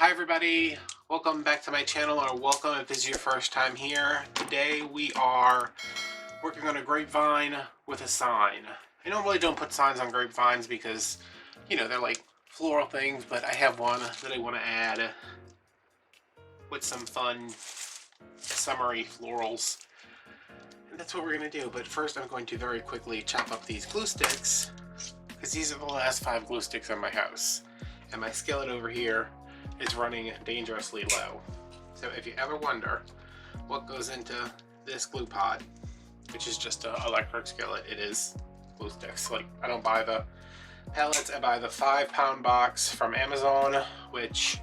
Hi everybody, welcome back to my channel, or welcome if this is your first time here. Today we are working on a grapevine with a sign. I normally don't put signs on grapevines because, you know, they're like floral things, but I have one that I want to add with some fun summery florals. And that's what we're going to do, but first I'm going to very quickly chop up these glue sticks because these are the last 5 glue sticks in my house. And my skillet over here is running dangerously low. So if you ever wonder what goes into this glue pot, which is just an electric skillet, it is glue sticks. Like, I don't buy the pellets, I buy the 5-pound box from Amazon, which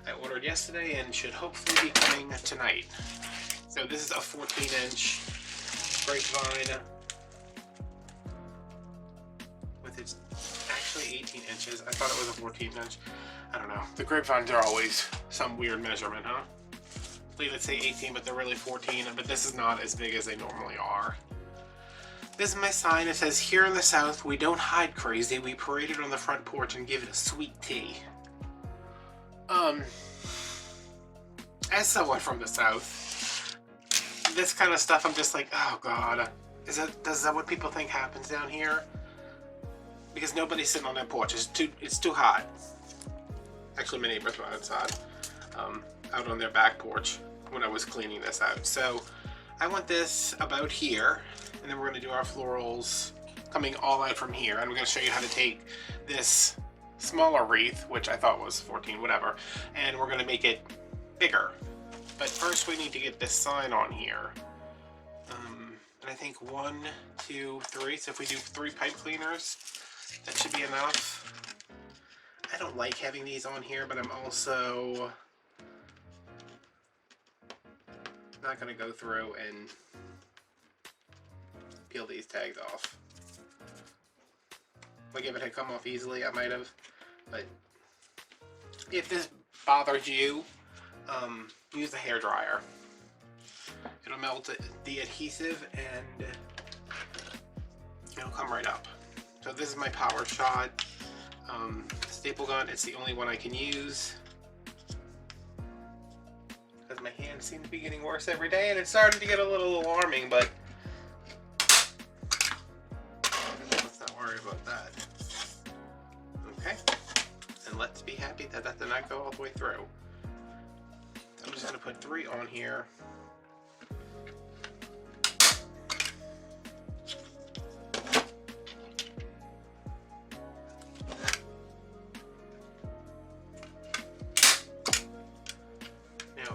I ordered yesterday and should hopefully be coming tonight. So this is a 14-inch grapevine with its actually 18 inches. I thought it was a 14-inch. I don't know. The grapevines are always some weird measurement, huh? I believe it say 18, but they're really 14, but this is not as big as they normally are. This is my sign. It says, "Here in the South, we don't hide crazy. We parade it on the front porch and give it a sweet tea." As someone from the South, this kind of stuff, I'm just like, oh God. Is that what people think happens down here? Because nobody's sitting on that porch. It's too hot. Actually, my neighbors were outside, out on their back porch when I was cleaning this out. So I want this about here, and then we're going to do our florals coming all out from here. And I'm going to show you how to take this smaller wreath, which I thought was 14, whatever, and we're going to make it bigger. But first we need to get this sign on here. And I think 1, 2, 3. So if we do 3 pipe cleaners, that should be enough. I don't like having these on here, but I'm also not going to go through and peel these tags off. Like, if it had come off easily, I might have. But if this bothers you, use a hairdryer. It'll melt the adhesive and it'll come right up. So this is my power shot staple gun. It's the only one I can use because my hands seem to be getting worse every day, and it's starting to get a little alarming, but let's not worry about that. Okay, and let's be happy that that did not go all the way through. So I'm just going to put 3 on here.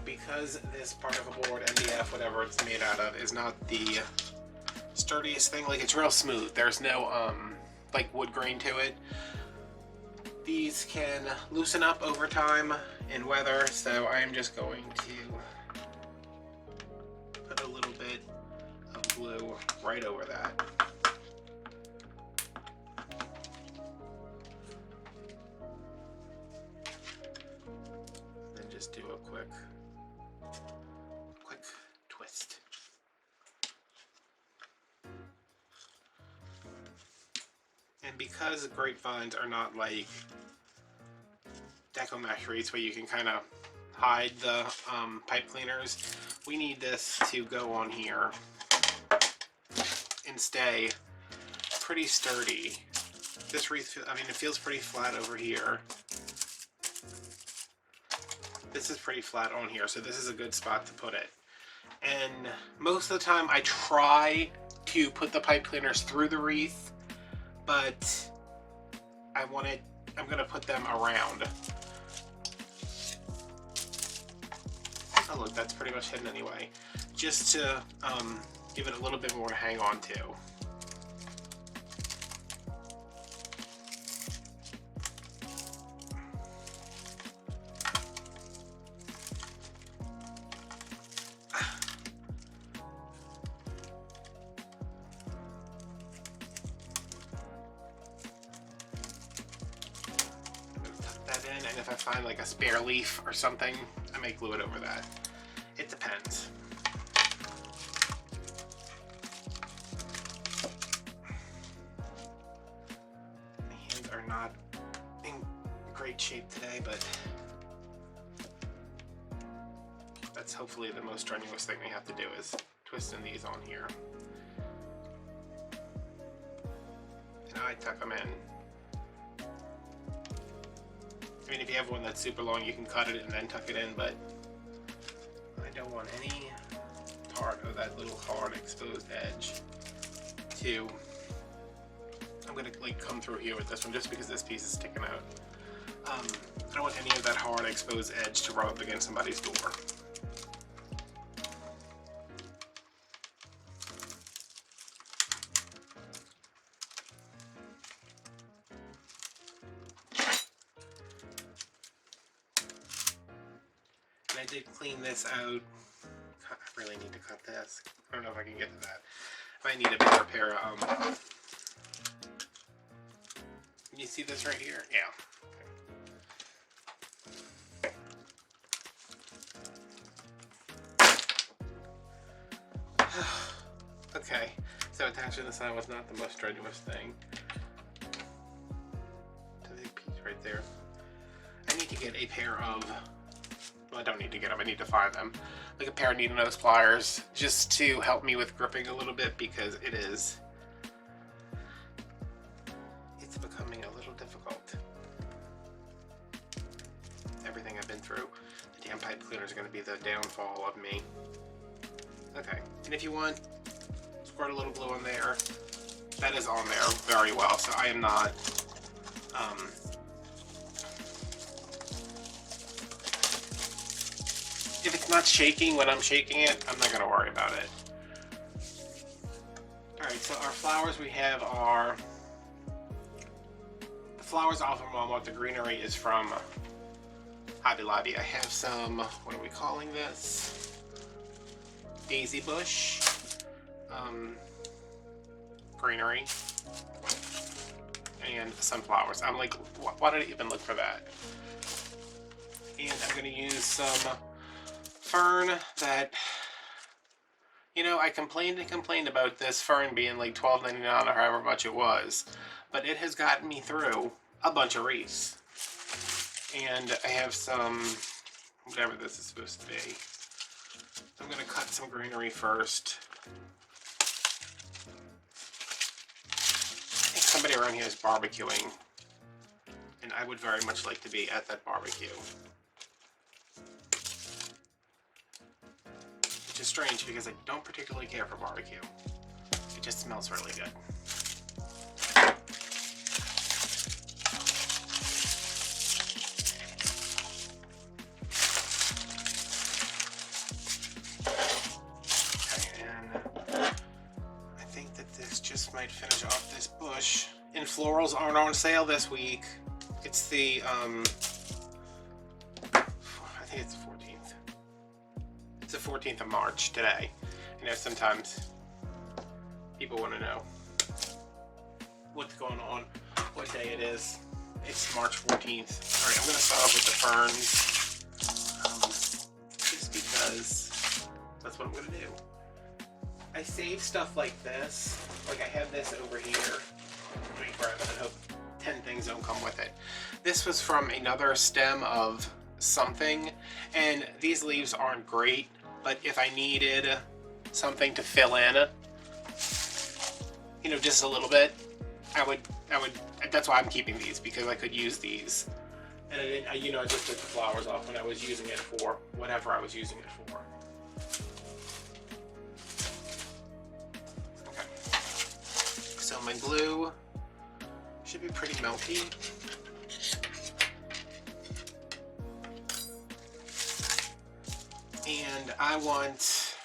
Because this part of a board, MDF, whatever it's made out of, is not the sturdiest thing, like, it's real smooth. There's no like wood grain to it. These can loosen up over time in weather, so I'm just going to put a little bit of glue right over that. Then just do a quick twist. And because grapevines are not like deco mesh wreaths where you can kind of hide the pipe cleaners, we need this to go on here and stay pretty sturdy. This wreath, I mean, it feels pretty flat over here. This is pretty flat on here, so this is a good spot to put it. And most of the time I try to put the pipe cleaners through the wreath, but I'm going to put them around. Oh look, that's pretty much hidden anyway. Just to give it a little bit more to hang on to. And if I find like a spare leaf or something, I may glue it over that. It depends. My hands are not in great shape today, but That's hopefully the most strenuous thing we have to do is twisting these on here. And I tuck them in. I mean, if you have one that's super long, you can cut it and then tuck it in, but I don't want any part of that little hard exposed edge to... I'm gonna like come through here with this one just because this piece is sticking out. I don't want any of that hard exposed edge to rub up against somebody's door. And I did clean this out. I really need to cut this. I don't know if I can get to that. I might need a bigger pair of... Can you see this right here? Yeah. Okay, so attaching the sign was not the most strenuous thing. To the piece right there. I need to get a pair of... Well, I don't need to get them, I need to find them. Like a pair of needle nose pliers, just to help me with gripping a little bit, because it's becoming a little difficult. Everything I've been through, the damn pipe cleaner is going to be the downfall of me. Okay, and if you want, squirt a little glue on there. That is on there very well, so I am not if it's not shaking when I'm shaking it, I'm not going to worry about it. Alright, so our flowers we have are... The flowers off from Walmart, the greenery is from Hobby Lobby. I have some, what are we calling this? Daisy bush. Greenery. And sunflowers. I'm like, why did I even look for that? And I'm going to use some fern that, you know, I complained and complained about this fern being like $12.99 or however much it was, but it has gotten me through a bunch of wreaths. And I have some, whatever this is supposed to be. I'm going to cut some greenery first. I think somebody around here is barbecuing, and I would very much like to be at that barbecue. Which is strange because I don't particularly care for barbecue. It just smells really good. Okay, and I think that this just might finish off this bush. And florals aren't on sale this week. It's the, I think it's the 14th. It's the 14th of March today. You know, sometimes people want to know what's going on, what day it is. It's March 14th. Alright, I'm going to start off with the ferns. Just because that's what I'm going to do. I save stuff like this. Like I have this over here. Let me grab it and hope 10 things don't come with it. This was from another stem of something, and these leaves aren't great, but if I needed something to fill in, you know, just a little bit, I would, that's why I'm keeping these, because I could use these. And I didn't, you know, I just took the flowers off when I was using it for whatever I was using it for. Okay. So my glue should be pretty melty. And I want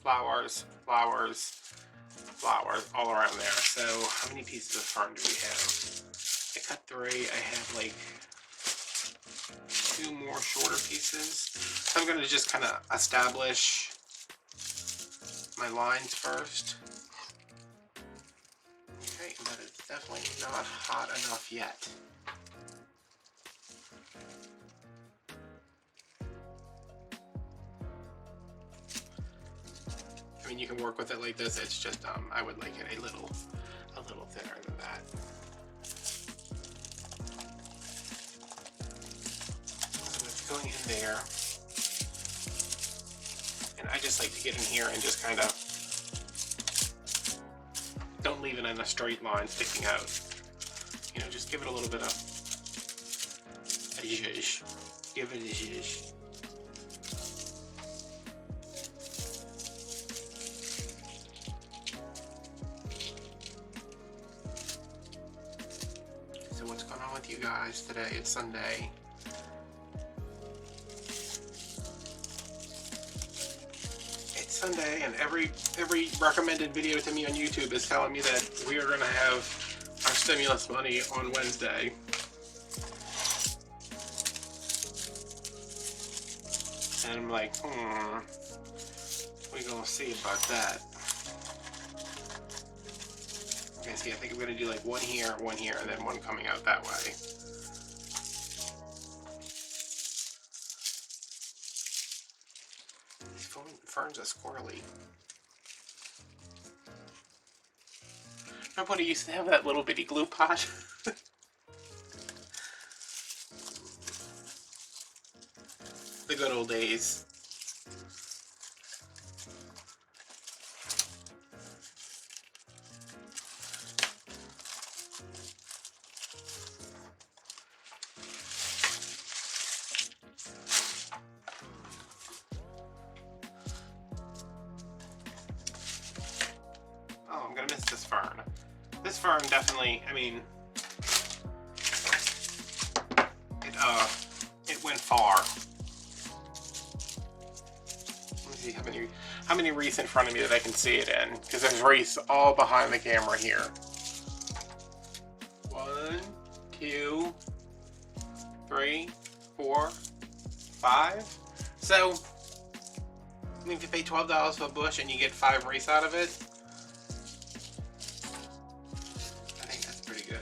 flowers, flowers, flowers all around there. So how many pieces of fern do we have? I cut 3. I have like 2 more shorter pieces. So I'm going to just kind of establish my lines first. Okay, that is definitely not hot enough yet. I mean, you can work with it like this. It's just I would like it a little thinner than that. So it's going in there. I just like to get in here and just kind of don't leave it in a straight line sticking out. You know, just give it a little bit of a zhuzh. Give it a zhuzh. So what's going on with you guys today? It's Sunday. Sunday, and every recommended video to me on YouTube is telling me that we are going to have our stimulus money on Wednesday. And I'm like, we're going to see about that. Okay, see, I think I'm going to do like one here, and then one coming out that way. Ferns are squirrely. Remember when I used to have that little bitty glue pot? The good old days. Oh, I'm gonna miss this fern. This fern definitely, I mean, it went far. Let me see how many wreaths in front of me that I can see it in, because there's wreaths all behind the camera here. 1, 2, 3, 4, 5. So, I mean, if you pay $12 for a bush and you get 5 wreaths out of it, I think that's pretty good.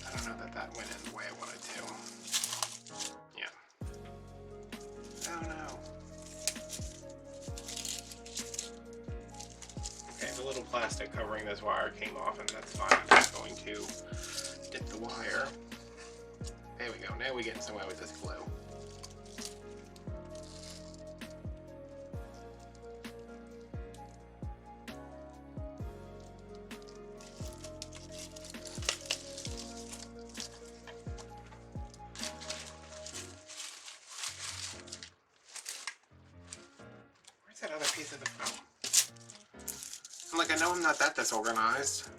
I don't know that that went in the way I wanted to. Yeah. Oh no. Okay, the little plastic covering this wire came off, and that's fine. I'm just going to dip the wire. There we go. Now we're getting somewhere with this glue. Where's that other piece of the film? I'm like, I know I'm not that disorganized.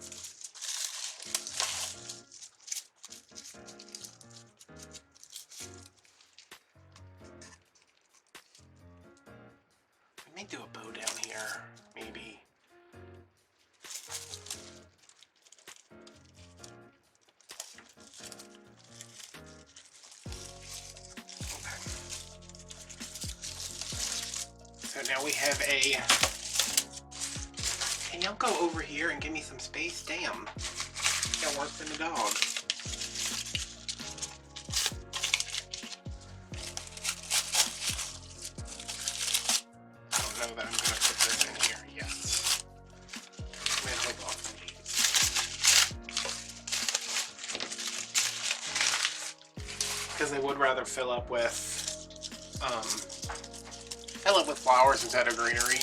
I may do a bow down here, maybe. Okay. So now we have a... Can y'all go over here and give me some space? Damn. Got worse than a dog. I don't know that I'm going to put this in here yet. I'm going to hold off on these. Because I would rather fill up with flowers instead of greenery.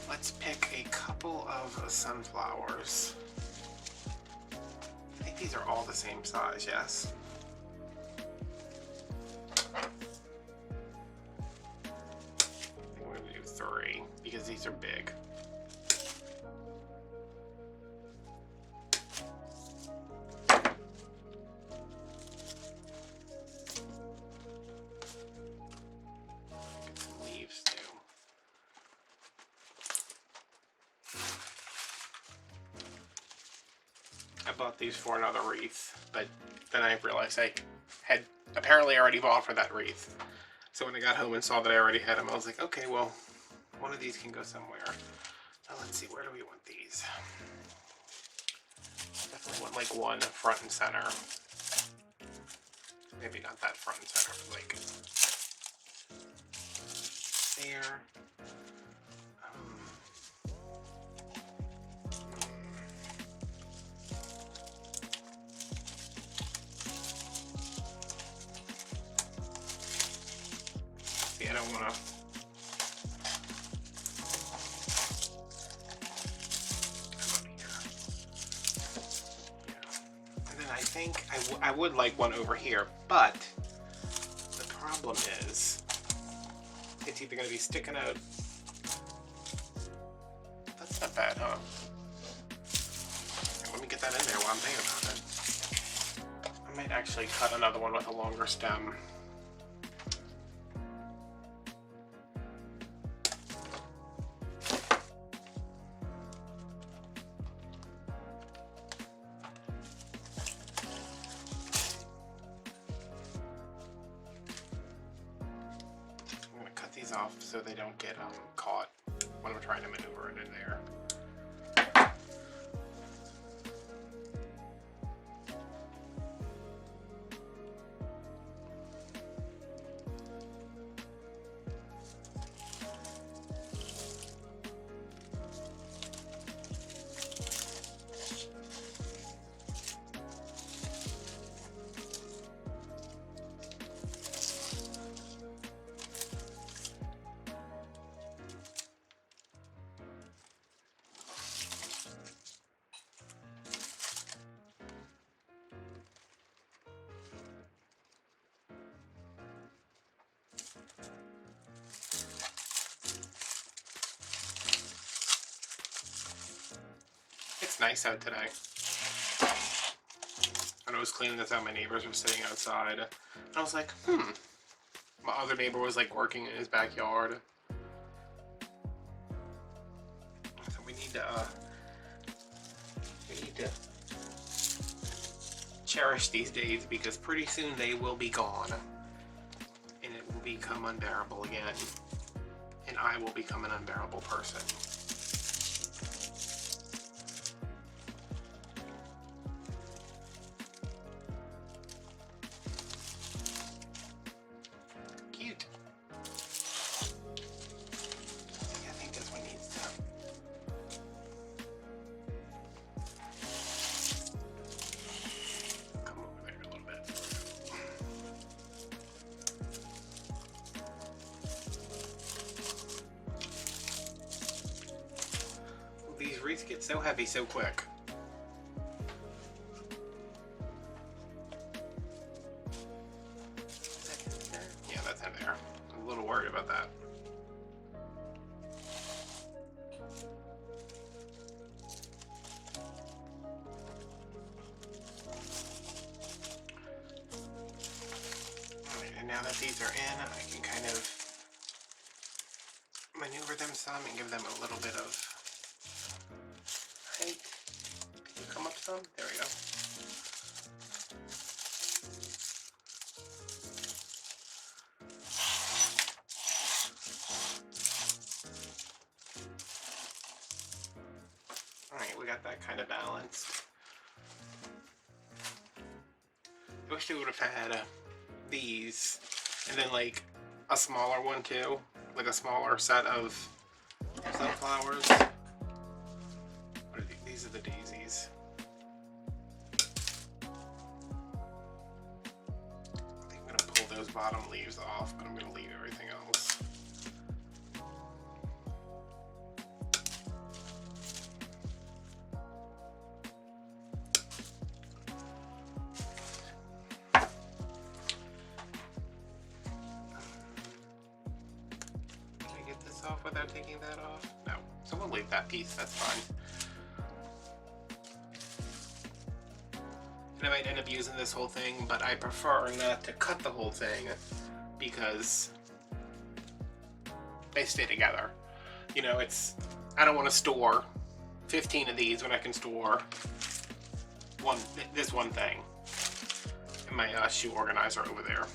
Let's pick a couple of sunflowers. I think these are all the same size, yes? I think we're going to do 3 because these are big. I bought these for another wreath, but then I realized I had apparently already bought for that wreath. So when I got home and saw that I already had them, I was like, okay, well, one of these can go somewhere. Now let's see, where do we want these? I want like one front and center. Maybe not that front and center, but like there. See, I don't want to. I think I would like one over here, but the problem is it's either going to be sticking out. That's not bad, huh? Let me get that in there while I'm thinking about it. I might actually cut another one with a longer stem. These off so they don't get caught when I'm trying to maneuver it in there. It's nice out today. When I was cleaning this out, my neighbors were sitting outside. And I was like, My other neighbor was like working in his backyard. So we need to cherish these days because pretty soon they will be gone. And it will become unbearable again. And I will become an unbearable person. These wreaths get so heavy so quick. Yeah, that's in there. I'm a little worried about that. Alright, and now that these are in, I can kind of maneuver them some and give them a little bit of height. Can you come up some? There we go. Alright, we got that kind of balanced. I wish they would have had these and then like a smaller one too, like a smaller set of sunflowers. What are these? These are the daisies. I think I'm gonna pull those bottom leaves off, but I'm gonna leave everything else. Off without taking that off? No. So we'll leave that piece, that's fine. And I might end up using this whole thing, but I prefer not to cut the whole thing because they stay together. You know, I don't want to store 15 of these when I can store this one thing in my shoe organizer over there.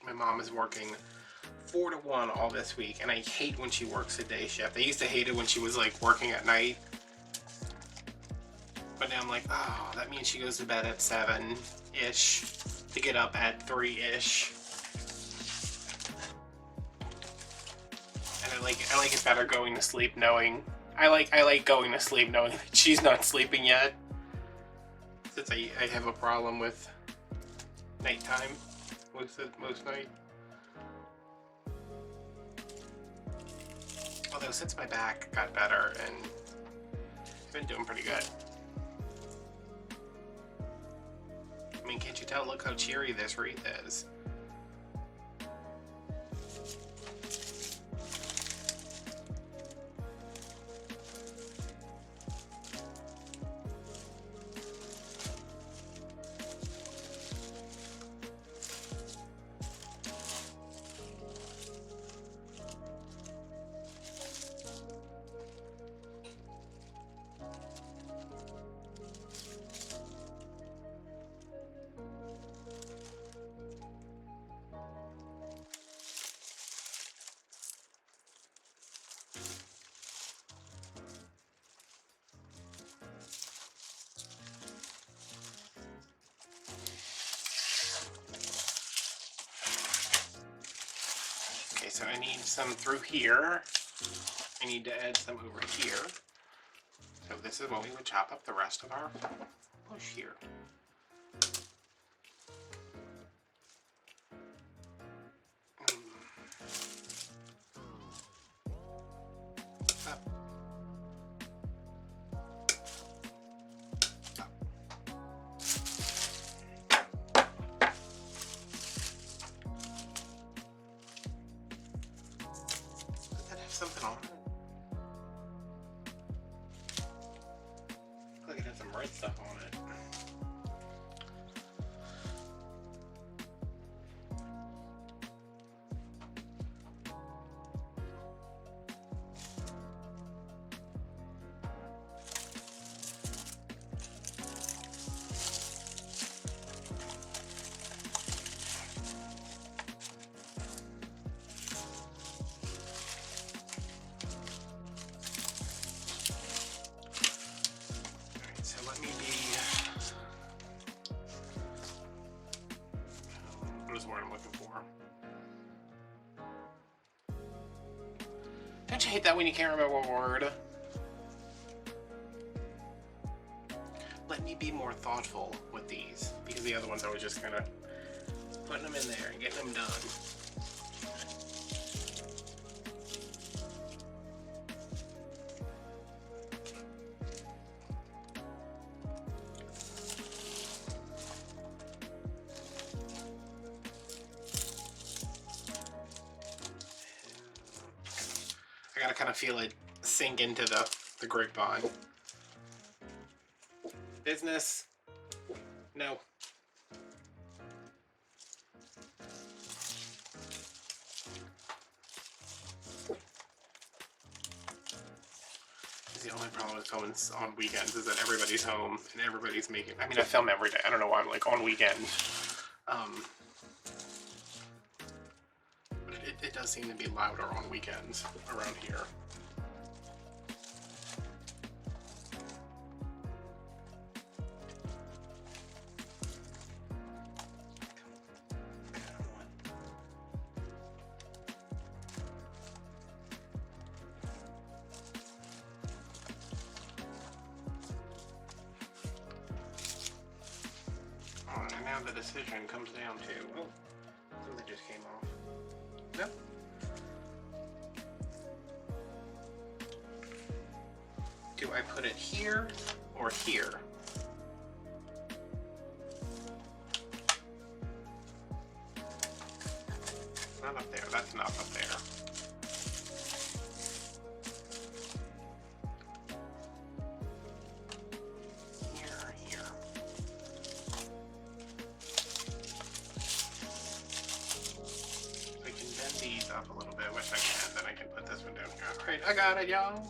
My mom is working 4 to 1 all this week, and I hate when she works a day shift. I used to hate it when she was like working at night, but now I'm like, oh, that means she goes to bed at 7-ish to get up at 3-ish. And I like it better going to sleep knowing I like going to sleep knowing that she's not sleeping yet, since I have a problem with nighttime most night. Although since my back got better, and I've been doing pretty good. I mean, can't you tell? Look how cheery this wreath is. Okay, so I need some through here. I need to add some over here. So this is what we would chop up the rest of our bush here. Something on it. Looks like it has some red stuff on it. What I'm looking for. Don't you hate that when you can't remember a word? Let me be more thoughtful with these, because the other ones I was just kind of putting them in there and getting them done. I gotta kind of feel it sink into the grapevine. Business? No. The only problem with filming on weekends is that everybody's home and everybody's making. I mean, I film every day. I don't know why I'm like on weekend. But it does seem to be louder on weekends around here. And now the decision comes down to, oh, something just came off. Nope. Do I put it here or here? Not up there, that's not up there. Up a little bit, which I can, then I can put this one down here. Alright, I got it, y'all.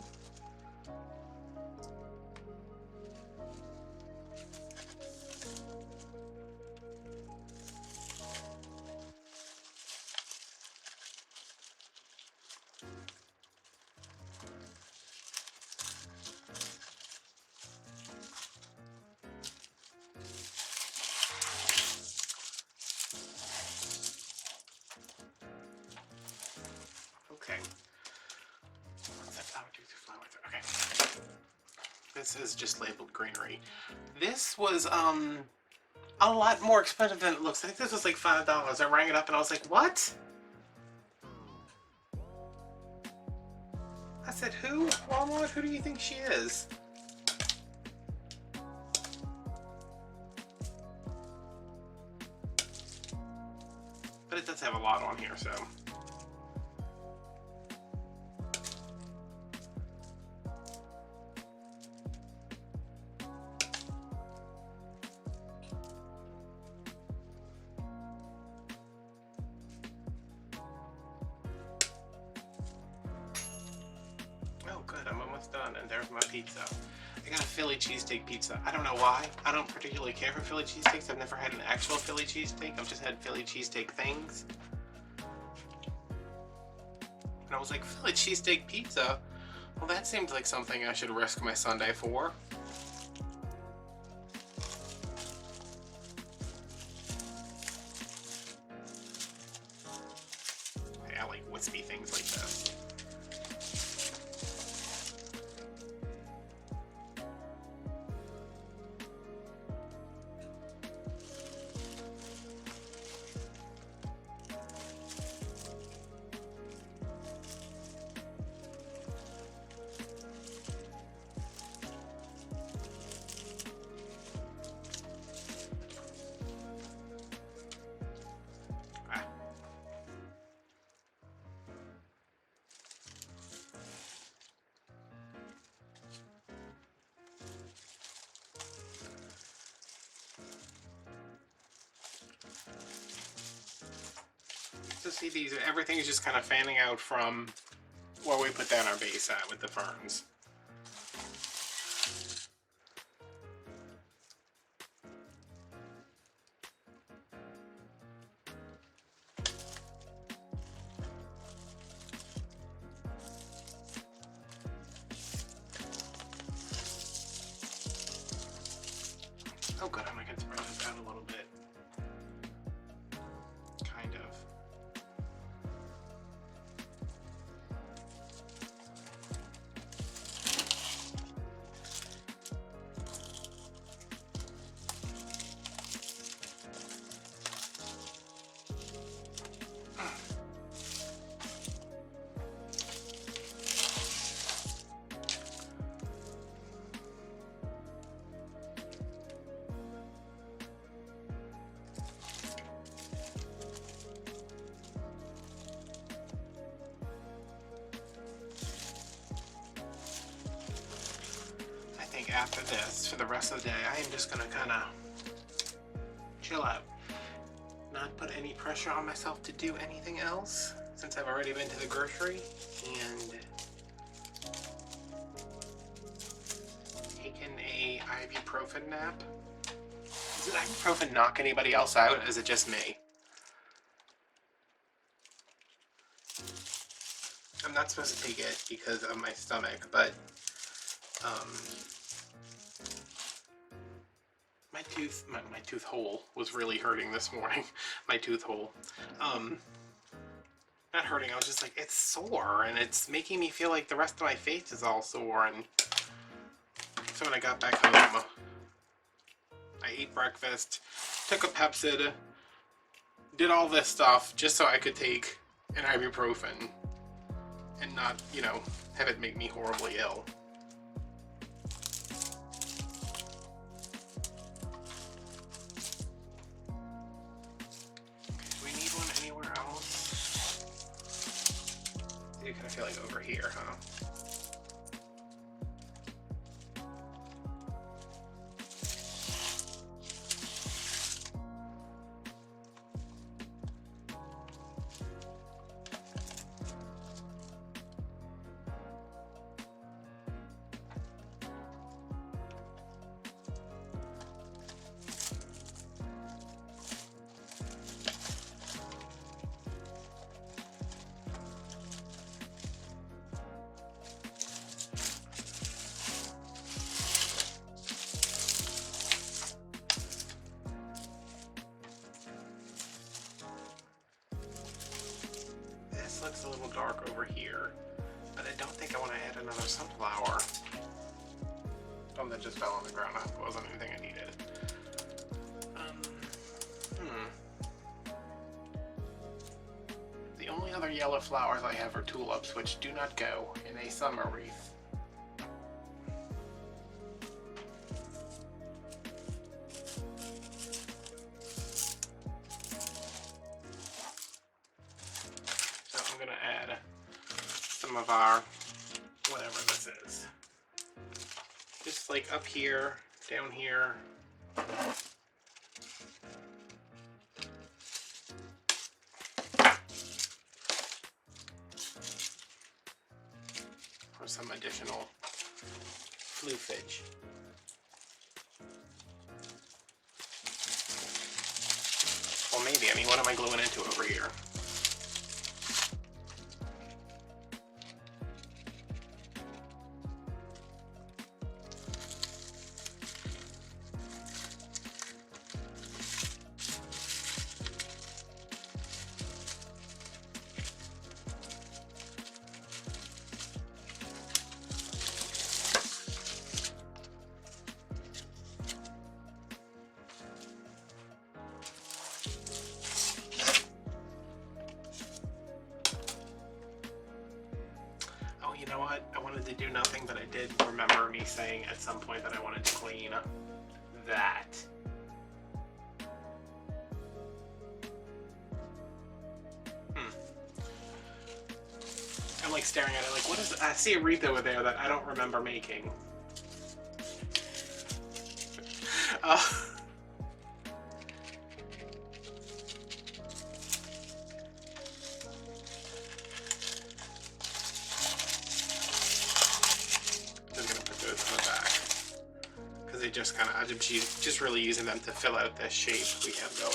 this is just labeled greenery. This was a lot more expensive than it looks. I think this was like $5. I rang it up and I was like, what? I said, who? Walmart? Who do you think she is? But it does have a lot on here, so. Oh good, I'm almost done, and there's my pizza. I got a Philly cheesesteak pizza. I don't know why. I don't particularly care for Philly cheesesteaks. I've never had an actual Philly cheesesteak. I've just had Philly cheesesteak things. And I was like, Philly cheesesteak pizza? Well, that seems like something I should risk my Sunday for. Okay, I like wispy things like this. So see these, everything is just kind of fanning out from where we put down our base at with the ferns. Oh good, I can spread this out a little bit. Kind of. After this, for the rest of the day, I am just gonna kind of chill out, not put any pressure on myself to do anything else since I've already been to the grocery and taken a ibuprofen nap. Does ibuprofen knock anybody else out? Or is it just me? I'm not supposed to take it because of my stomach, but my tooth hole was really hurting this morning. My tooth hole. Not hurting, I was just like, it's sore, and it's making me feel like the rest of my face is all sore, and so when I got back home, I ate breakfast, took a Pepsid, did all this stuff just so I could take an ibuprofen and not, you know, have it make me horribly ill. I kind of feel like over here, huh? Looks a little dark over here, but I don't think I want to add another sunflower. Oh, that just fell on the ground. It wasn't anything I needed. The only other yellow flowers I have are tulips, which do not go in a summer wreath. So I'm going to add some of our, whatever this is. Just like up here, down here. For some additional floofage. Well, maybe. I mean, what am I gluing into over here? You know what? I wanted to do nothing, but I did remember me saying at some point that I wanted to clean that. I'm like staring at it like, what is it? I see a wreath over there that I don't remember making. Just kind of, I'm just really using them to fill out this shape we have going.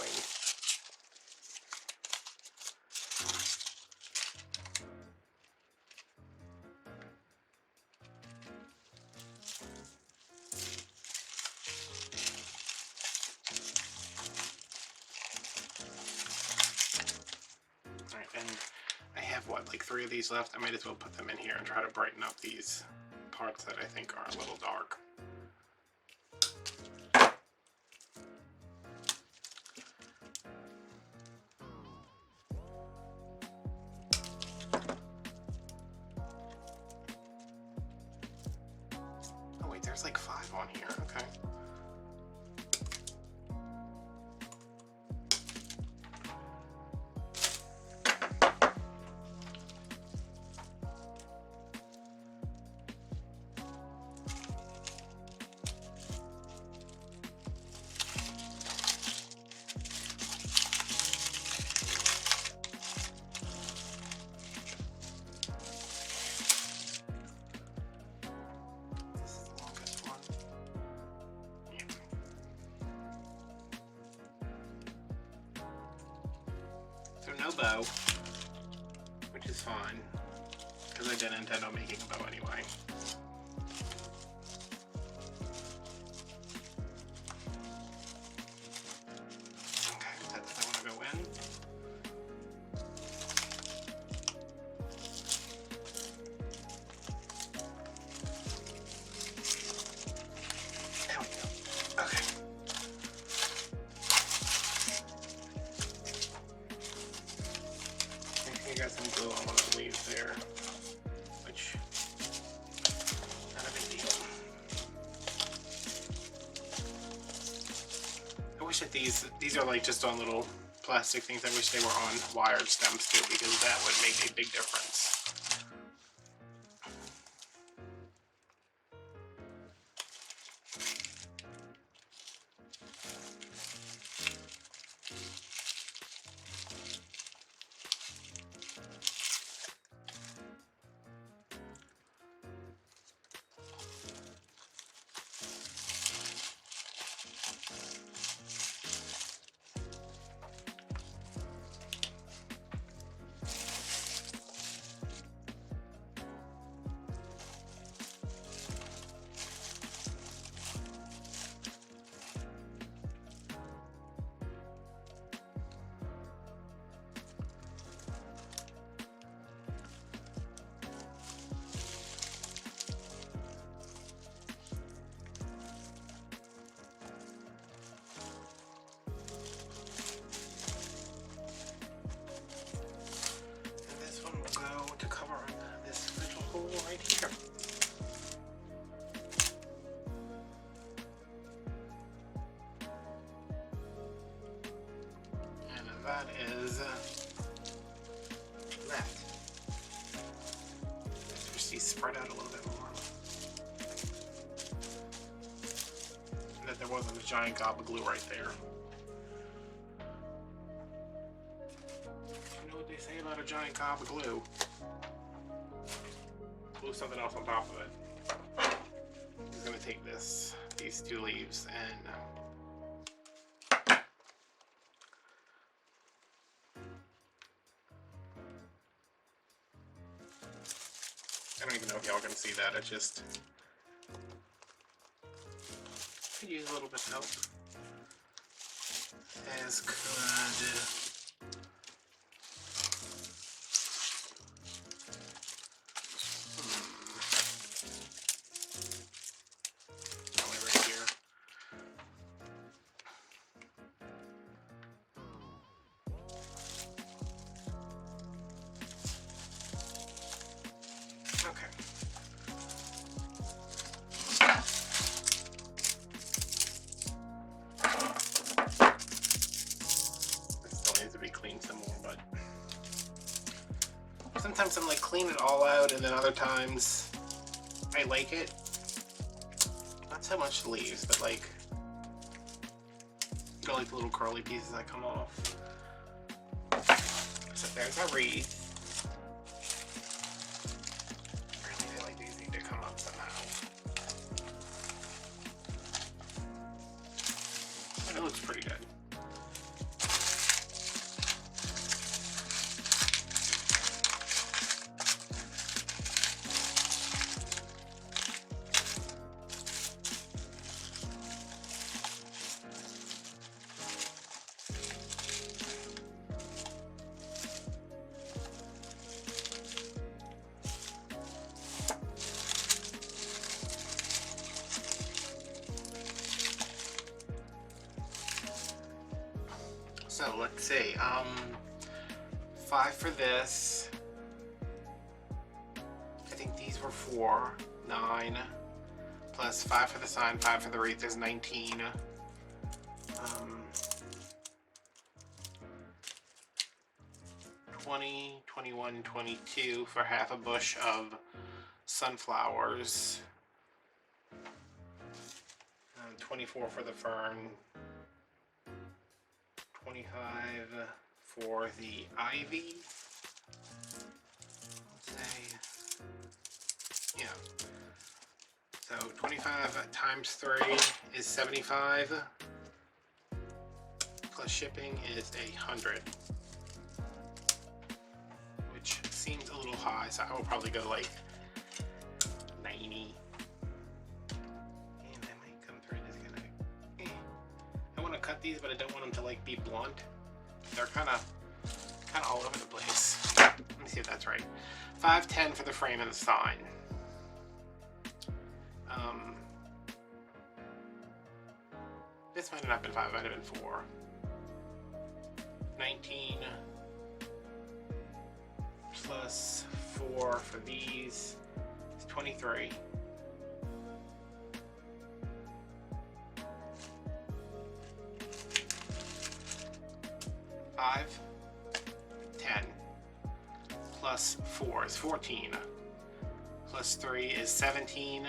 All right, and I have what, like 3 of these left? I might as well put them in here and try to brighten up these parts that I think are a little dark. There's like 5 on here, okay. So no bow, which is fine, because I didn't intend on making a bow anyway. Okay, that's what I want to go in. There we go. Okay. I got some glue on one of the leaves there, which, not a big deal. I wish that these are like just on little plastic things. I wish they were on wired stems too, because that would make a big difference. that is that. Just these spread out a little bit more. And that there wasn't a giant gob of glue right there. You know what they say about a giant gob of glue? Glue something else on top of it. I'm gonna take these two leaves and I don't even know if y'all can see that. It just could use a little bit of help. As could. Right here. Okay. Clean some more, but sometimes I'm like clean it all out, and then other times I like it. Not so much the leaves, but like you know, like the little curly pieces that come off. So there's our wreath. Really feel like these need to come up somehow. But it looks pretty good. So let's see, 5 for this. I think these were 4, 9, plus 5 for the sign, 5 for the wreath is 19. 20, 21, 22 for half a bush of sunflowers. 24 for the fern. 25 for the ivy. Let's say, yeah. So 25 times 3 is 75. Plus shipping is 100. Which seems a little high, so I will probably go like 90. Cut these, but I don't want them to like be blunt. They're kind of all over the place. Let me see if that's right. 510 for the frame and the sign. This might have not been 5, it might have been 4. 19 plus 4 for these is 23. 5, 10, plus 4 is 14, plus 3 is 17,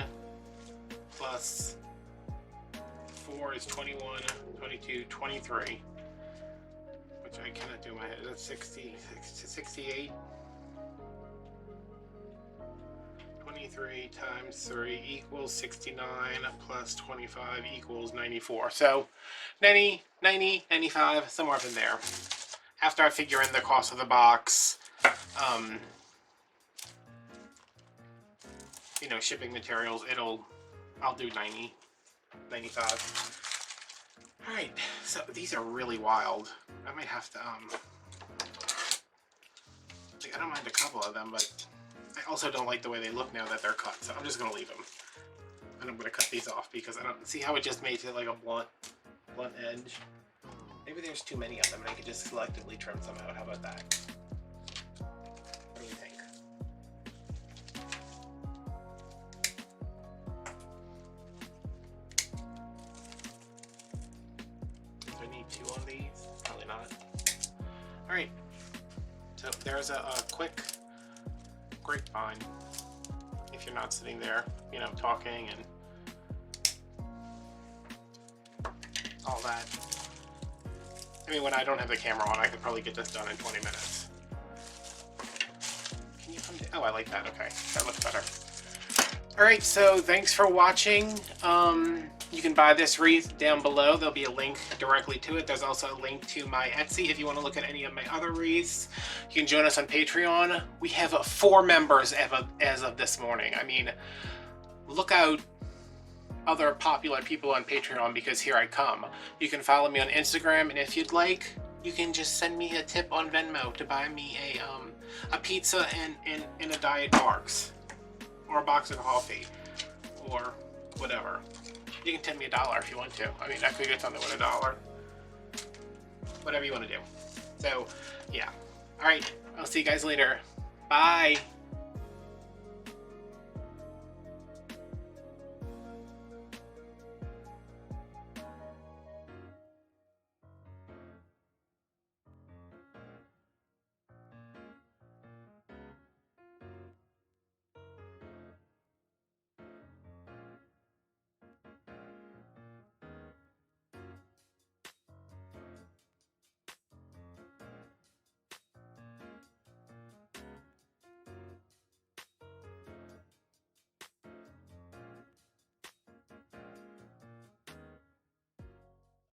plus 4 is 21, 22, 23, which I cannot do in my head. That's 60, 68. 23 times 3 equals 69, plus 25 equals 94. So 90, 90, 95, somewhere up in there. After I figure in the cost of the box, you know, shipping materials, I'll do 90, 95. All right, so these are really wild. I might have to, I don't mind a couple of them, but I also don't like the way they look now that they're cut, so I'm just gonna leave them. And I'm gonna cut these off because I don't see how it just makes it like a blunt edge. Maybe there's too many of them and I could just selectively trim some out. How about that? What do we think? Do I need 2 on these? Probably not. Alright, so there's a quick grapevine. If you're not sitting there, you know, talking and all that. I mean, when I don't have the camera on, I could probably get this done in 20 minutes. Can you come to, oh, I like that, okay. That looks better. Alright, so thanks for watching. You can buy this wreath down below. There'll be a link directly to it. There's also a link to my Etsy if you want to look at any of my other wreaths. You can join us on Patreon. We have 4 members as of this morning. I mean, look out other popular people on Patreon, because here I come. You can follow me on Instagram, and if you'd like, you can just send me a tip on Venmo to buy me a pizza and a Diet Barks, or a box of coffee, or whatever. You can tip me $1 if you want to. I mean, I could get something with $1. Whatever you want to do. So, yeah. Alright, I'll see you guys later. Bye!